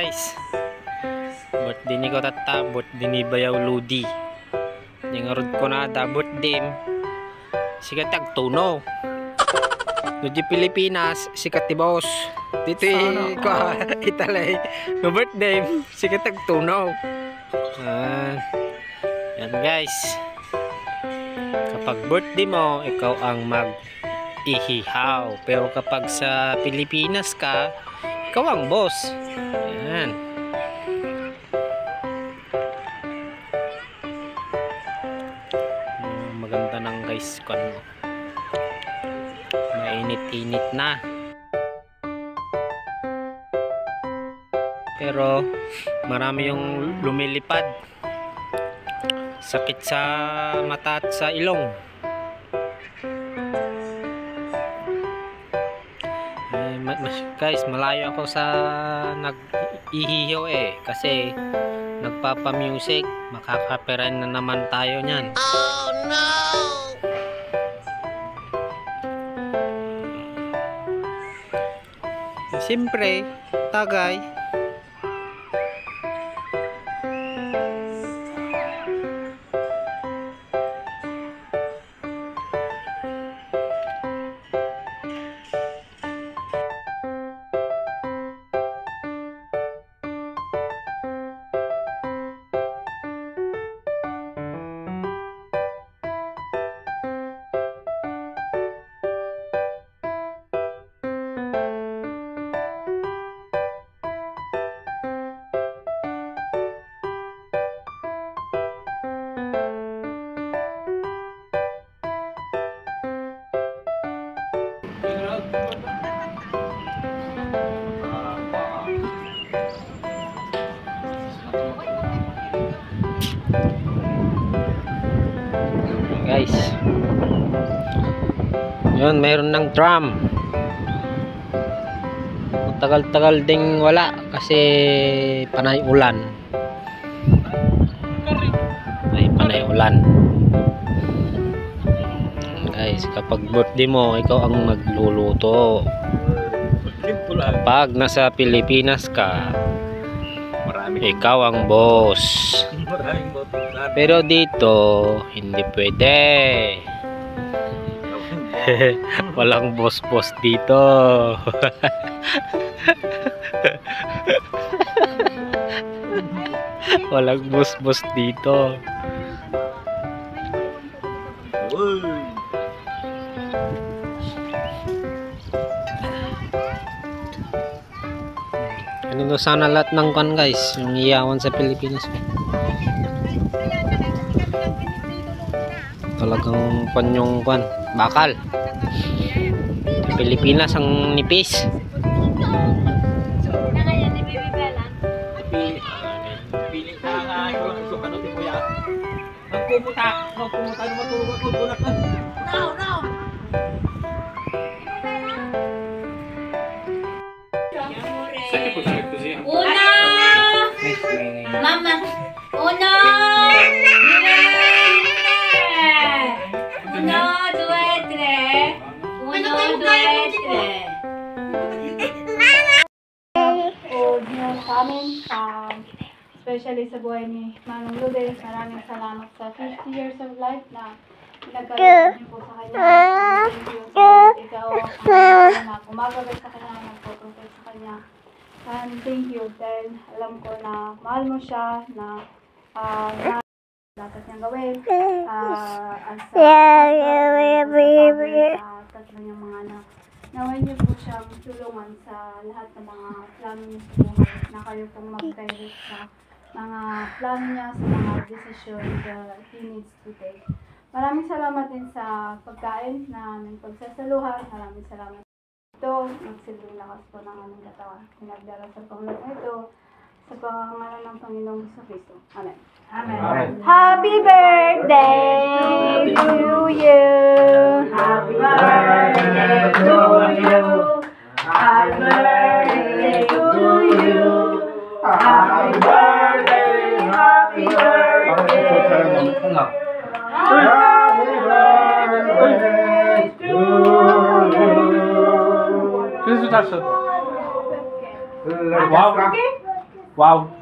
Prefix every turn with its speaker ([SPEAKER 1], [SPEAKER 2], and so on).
[SPEAKER 1] guys, birthday ni ko tata, birthday ni Bayaw Ludi. Yang ko na da birthday sikat tagtuno. Ludi Pilipinas, sikat ti boss. Dito ko italay. No birthday, sikat tagtuno. Yan guys. Kapag birthday mo, ikaw ang mag-ihihaw. Pero kapag sa Pilipinas ka, ikaw ang boss. Ayan. Maganda ng guys kon. Mainit-init na. Pero marami yung lumilipad. Sakit sa mata at sa ilong. Guys, malayo ako sa nag-ihihaw kasi nagpapa-music, makaka-copyright na naman tayo niyan. Oh no! Siyempre, tagay. Guys, yun, mayroon ng drum. Tagal-tagal ding wala kasi panay ulan. Ay, panay ulan. Guys, kapag birthday mo, ikaw ang magluluto. Kapag nasa Pilipinas ka, ikaw ang boss. Pero dito, hindi pwede. Walang boss-boss dito. Walang boss-boss dito. Ganito sana lahat ng kan guys, yung iyawan sa Pilipinas. Talagang panyong kan, bakal. Sa Pilipinas ang nipis.
[SPEAKER 2] Mama, uno, due, tre. Sa amin, especially sa buhay ni Manong Lourdes, maraming salamat sa 50 years of life na pinagkaroon niyo po sa kanya. Ikaw ang anak, umagabay sa kanya, nagpo-protect sa kanya. And thank you dahil alam ko na mahal mo siya, na dapat niyang gawin as tatlo niyang mga anak. Nawain niyo po siyang tulungan sa lahat ng mga plano niya sa buhay, na kayo pong mag-direct sa mga plano niya, sa mga desisyon that he needs to take. Maraming salamat din sa pagkain na ng pagsasaluhan. Maraming salamat. Ito, magsilbing lakas po ng aming katawan. Pinagdarasal ko mula ito sa pangalan ng Panginoong Jesucristo. Amen. Amen. Amen. Happy birthday to you. Happy birthday to you. Happy birthday to you. Happy birthday. Happy birthday. Happy birthday to you.
[SPEAKER 3] Wow.
[SPEAKER 1] Wow.